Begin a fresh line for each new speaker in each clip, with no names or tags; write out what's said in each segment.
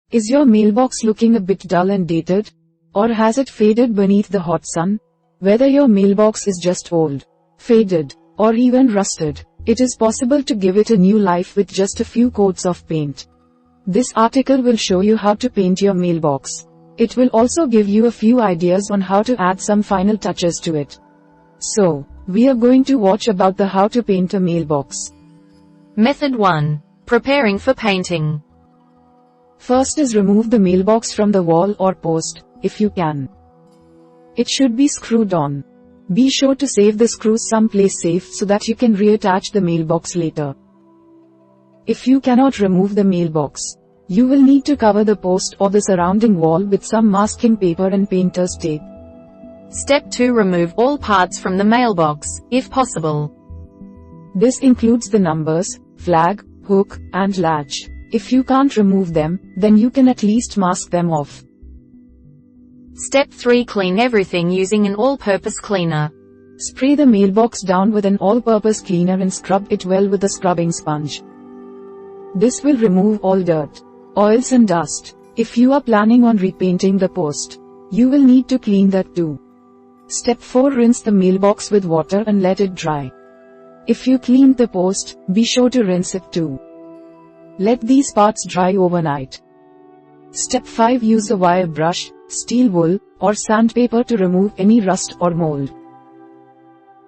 Is your mailbox looking a bit dull and dated? Or has it faded beneath the hot sun? Whether your mailbox is just old, faded, or even rusted, it is possible to give it a new life with just a few coats of paint. This article will show you how to paint your mailbox. It will also give you a few ideas on how to add some final touches to it. So, we are going to watch about the how to paint a mailbox.
Method 1. Preparing for painting.
First is remove the mailbox from the wall or post, if you can. It should be screwed on. Be sure to save the screws someplace safe so that you can reattach the mailbox later. If you cannot remove the mailbox, you will need to cover the post or the surrounding wall with some masking paper and painter's tape.
Step 2. Remove all parts from the mailbox, if possible.
This includes the numbers, flag, hook, and latch. If you can't remove them, then you can at least mask them off.
Step 3. Clean everything using an all-purpose cleaner.
Spray the mailbox down with an all-purpose cleaner and scrub it well with a scrubbing sponge. This will remove all dirt, oils and dust. If you are planning on repainting the post, you will need to clean that too. Step 4. Rinse the mailbox with water and let it dry. If you cleaned the post, be sure to rinse it too. Let these parts dry overnight. Step 5. Use a wire brush, steel wool, or sandpaper to remove any rust or mold.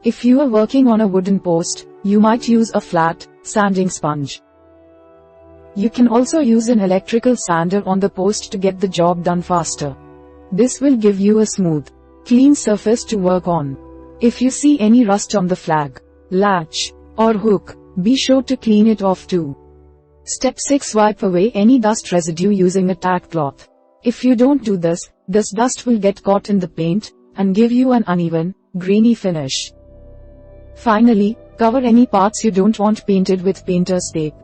If you are working on a wooden post, you might use a flat, sanding sponge. You can also use an electrical sander on the post to get the job done faster. This will give you a smooth, clean surface to work on. If you see any rust on the flag, latch, or hook, be sure to clean it off too. Step 6. Wipe away any dust residue using a tack cloth. If you don't do this dust will get caught in the paint, and give you an uneven, grainy finish. Finally, cover any parts you don't want painted with painter's tape.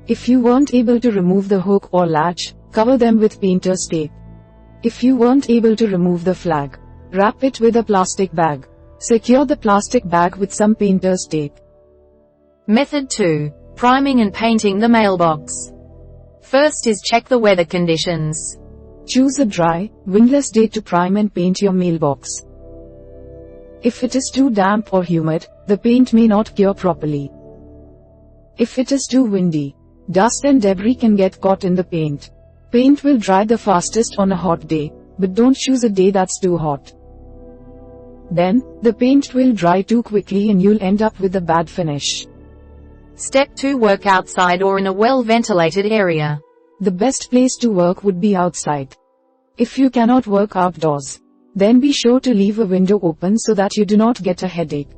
If you weren't able to remove the hook or latch, cover them with painter's tape. If you weren't able to remove the flag, wrap it with a plastic bag. Secure the plastic bag with some painter's tape.
Method 2. Priming and painting the mailbox. First is check the weather conditions.
Choose a dry, windless day to prime and paint your mailbox. If it is too damp or humid, the paint may not cure properly. If it is too windy, dust and debris can get caught in the paint. Paint will dry the fastest on a hot day, but don't choose a day that's too hot. Then, the paint will dry too quickly and you'll end up with a bad finish.
Step 2. Work outside or in a well-ventilated area.
The best place to work would be outside. If you cannot work outdoors, then be sure to leave a window open so that you do not get a headache.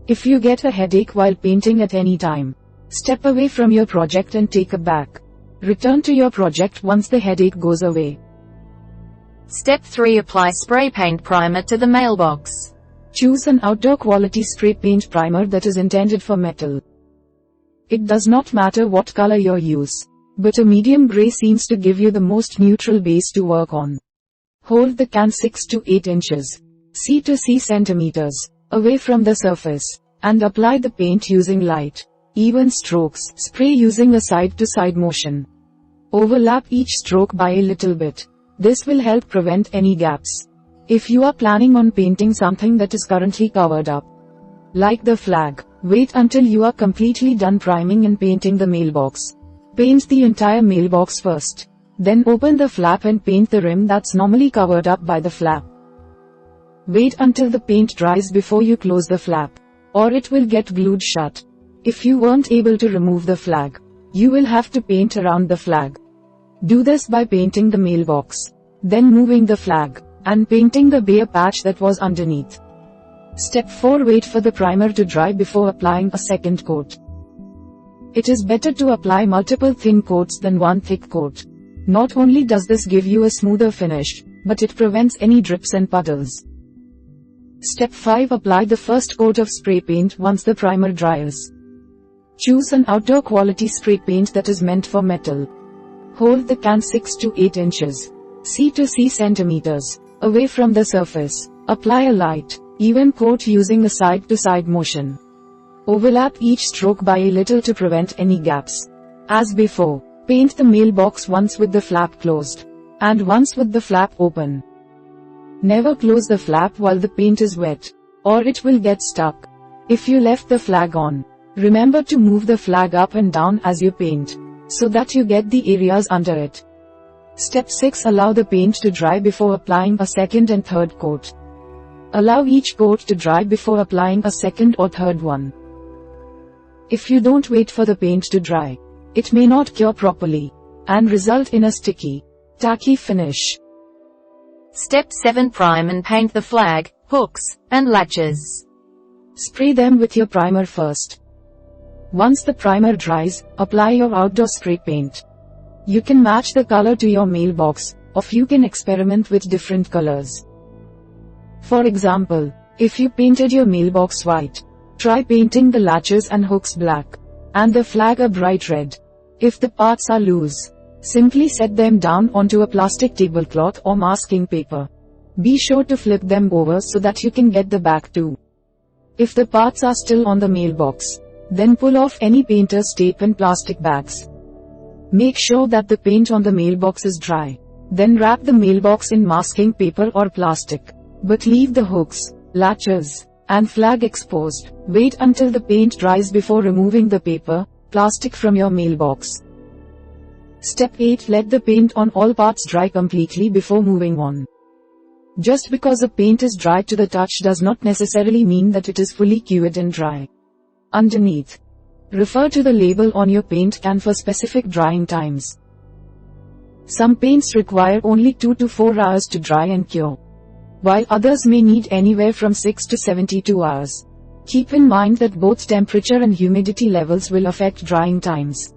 If you get a headache while painting at any time, step away from your project and take a bath. Return to your project once the headache goes away.
Step 3. Apply spray paint primer to the mailbox.
Choose an outdoor quality spray paint primer that is intended for metal. It does not matter what color you use, but a medium gray seems to give you the most neutral base to work on. Hold the can 6 to 8 inches, C to C centimeters, away from the surface, and apply the paint using light, even strokes. Spray using a side-to-side motion. Overlap each stroke by a little bit. This will help prevent any gaps. If you are planning on painting something that is currently covered up, like the flag, wait until you are completely done priming and painting the mailbox. Paint the entire mailbox first. Then open the flap and paint the rim that's normally covered up by the flap. Wait until the paint dries before you close the flap, or it will get glued shut. If you weren't able to remove the flag, you will have to paint around the flag. Do this by painting the mailbox, then moving the flag, and painting the bare patch that was underneath. Step 4. Wait for the primer to dry before applying a second coat. It is better to apply multiple thin coats than one thick coat. Not only does this give you a smoother finish, but it prevents any drips and puddles. Step 5. Apply the first coat of spray paint once the primer dries. Choose an outdoor quality spray paint that is meant for metal. Hold the can 6 to 8 inches, C to C centimeters, away from the surface. Apply a light, even coat using a side-to-side motion. Overlap each stroke by a little to prevent any gaps. As before, Paint the mailbox once with the flap closed, and once with the flap open. Never close the flap while the paint is wet, or it will get stuck. If you left the flag on, remember to move the flag up and down as you paint, so that you get the areas under it. Step 6. Allow the paint to dry before applying a second and third coat. Allow each coat to dry before applying a second or third one. If you don't wait for the paint to dry, it may not cure properly, and result in a sticky, tacky finish.
Step 7. Prime and paint the flag, hooks, and latches.
Spray them with your primer first. Once the primer dries, apply your outdoor spray paint. You can match the color to your mailbox, or you can experiment with different colors. For example, if you painted your mailbox white, try painting the latches and hooks black, and the flag a bright red. If the parts are loose, simply set them down onto a plastic tablecloth or masking paper. Be sure to flip them over so that you can get the back too. If the parts are still on the mailbox, then pull off any painter's tape and plastic bags. Make sure that the paint on the mailbox is dry. Then wrap the mailbox in masking paper or plastic, but leave the hooks, latches, and flag exposed. Wait until the paint dries before removing the paper, plastic from your mailbox. Step 8. Let the paint on all parts dry completely before moving on. Just because a paint is dry to the touch does not necessarily mean that it is fully cured and dry. Underneath, refer to the label on your paint can for specific drying times. Some paints require only 2 to 4 hours to dry and cure, while others may need anywhere from 6 to 72 hours. Keep in mind that both temperature and humidity levels will affect drying times.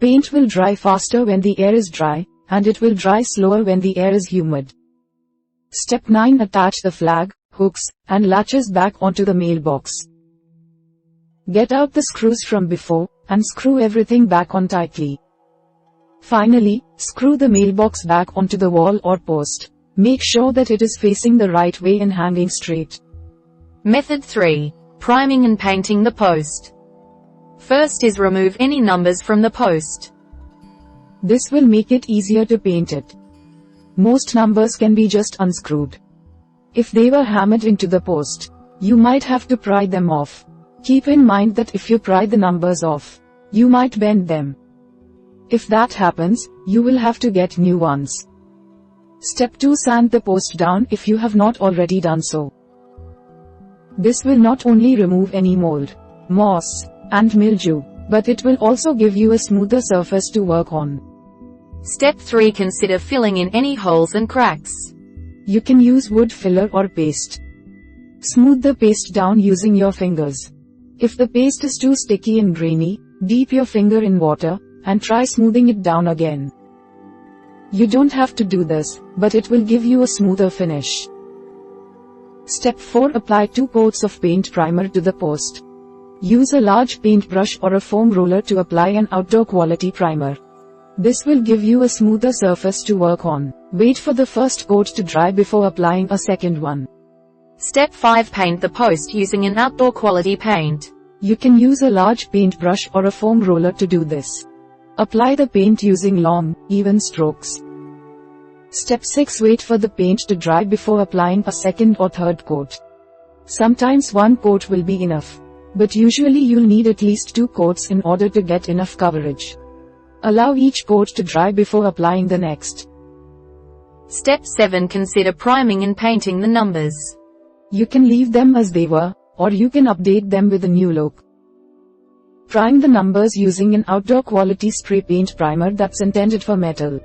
Paint will dry faster when the air is dry, and it will dry slower when the air is humid. Step 9. Attach the flag, hooks, and latches back onto the mailbox. Get out the screws from before, and screw everything back on tightly. Finally, screw the mailbox back onto the wall or post. Make sure that it is facing the right way and hanging straight.
Method 3. Priming and painting the post. First is remove any numbers from the post.
This will make it easier to paint it. Most numbers can be just unscrewed. If they were hammered into the post, you might have to pry them off. Keep in mind that if you pry the numbers off, you might bend them. If that happens, you will have to get new ones. Step 2. Sand the post down if you have not already done so. This will not only remove any mold, moss, and mildew, but it will also give you a smoother surface to work on.
Step 3. Consider filling in any holes and cracks.
You can use wood filler or paste. Smooth the paste down using your fingers. If the paste is too sticky and grainy, dip your finger in water, and try smoothing it down again. You don't have to do this, but it will give you a smoother finish. Step 4. Apply 2 coats of paint primer to the post. Use a large paintbrush or a foam roller to apply an outdoor quality primer. This will give you a smoother surface to work on. Wait for the first coat to dry before applying a second one.
Step 5. Paint the post using an outdoor quality paint.
You can use a large paintbrush or a foam roller to do this. Apply the paint using long, even strokes. Step 6. Wait for the paint to dry before applying a second or third coat. Sometimes one coat will be enough, but usually you'll need at least 2 coats in order to get enough coverage. Allow each coat to dry before applying the next.
Step 7. Consider priming and painting the numbers.
You can leave them as they were, or you can update them with a new look. Prime the numbers using an outdoor quality spray paint primer that's intended for metal.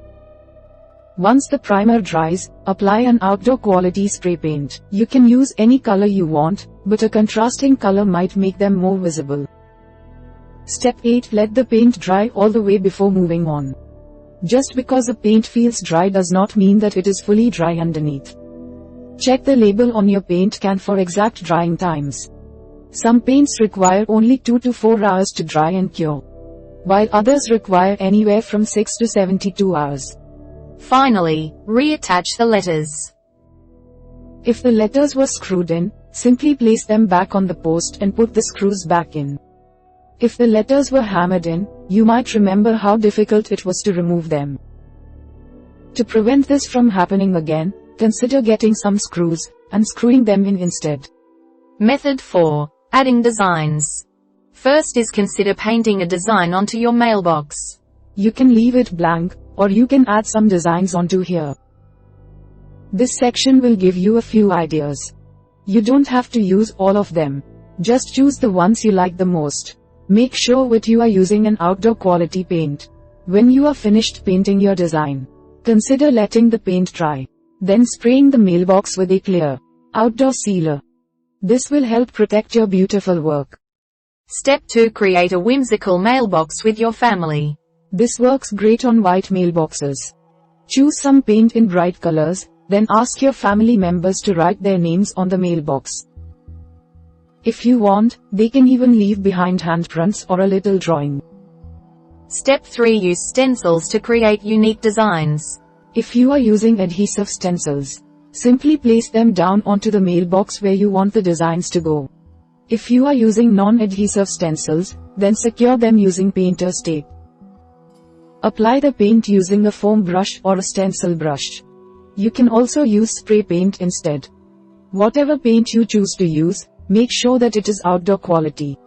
Once the primer dries, apply an outdoor quality spray paint. You can use any color you want, but a contrasting color might make them more visible. Step 8. Let the paint dry all the way before moving on. Just because a paint feels dry does not mean that it is fully dry underneath. Check the label on your paint can for exact drying times. Some paints require only 2 to 4 hours to dry and cure, while others require anywhere from 6 to 72 hours.
Finally, reattach the letters.
If the letters were screwed in, simply place them back on the post and put the screws back in. If the letters were hammered in, you might remember how difficult it was to remove them. To prevent this from happening again, consider getting some screws and screwing them in instead.
Method 4. Adding designs. First is consider painting a design onto your mailbox.
You can leave it blank, or you can add some designs onto here. This section will give you a few ideas. You don't have to use all of them. Just choose the ones you like the most. Make sure that you are using an outdoor quality paint. When you are finished painting your design, consider letting the paint dry, then spraying the mailbox with a clear, outdoor sealer. This will help protect your beautiful work.
Step 2. Create a whimsical mailbox with your family.
This works great on white mailboxes. Choose some paint in bright colors, then ask your family members to write their names on the mailbox. If you want, they can even leave behind handprints or a little drawing.
Step 3. Use stencils to create unique designs.
If you are using adhesive stencils, simply place them down onto the mailbox where you want the designs to go. If you are using non-adhesive stencils, then secure them using painter's tape. Apply the paint using a foam brush or a stencil brush. You can also use spray paint instead. Whatever paint you choose to use, make sure that it is outdoor quality.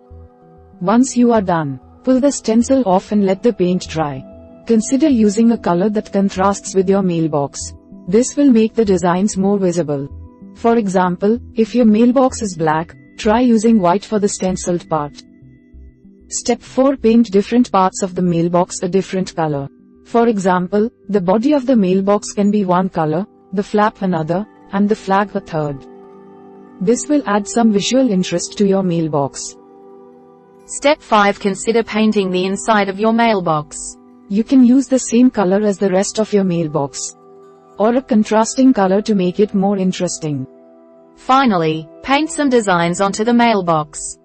Once you are done, pull the stencil off and let the paint dry. Consider using a color that contrasts with your mailbox. This will make the designs more visible. For example, if your mailbox is black, try using white for the stenciled part. Step 4. Paint different parts of the mailbox a different color. For example, the body of the mailbox can be one color, the flap another, and the flag a third. This will add some visual interest to your mailbox.
Step 5. Consider painting the inside of your mailbox.
You can use the same color as the rest of your mailbox, or a contrasting color to make it more interesting.
Finally, paint some designs onto the mailbox.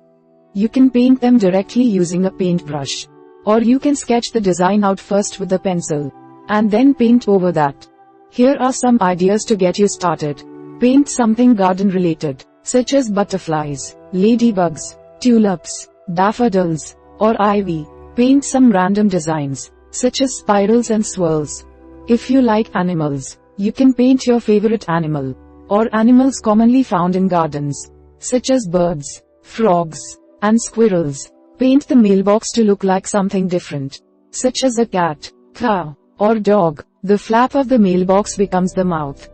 You can paint them directly using a paintbrush, or you can sketch the design out first with a pencil, and then paint over that. Here are some ideas to get you started. Paint something garden related, such as butterflies, ladybugs, tulips, daffodils, or ivy. Paint some random designs, such as spirals and swirls. If you like animals, you can paint your favorite animal, or animals commonly found in gardens, such as birds, frogs, and squirrels. Paint the mailbox to look like something different, such as a cat, cow, or dog. The flap of the mailbox becomes the mouth.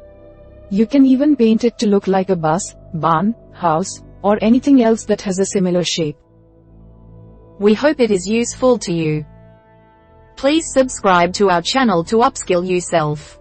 You can even paint it to look like a bus, barn, house, or anything else that has a similar shape.
We hope it is useful to you. Please subscribe to our channel to upskill yourself.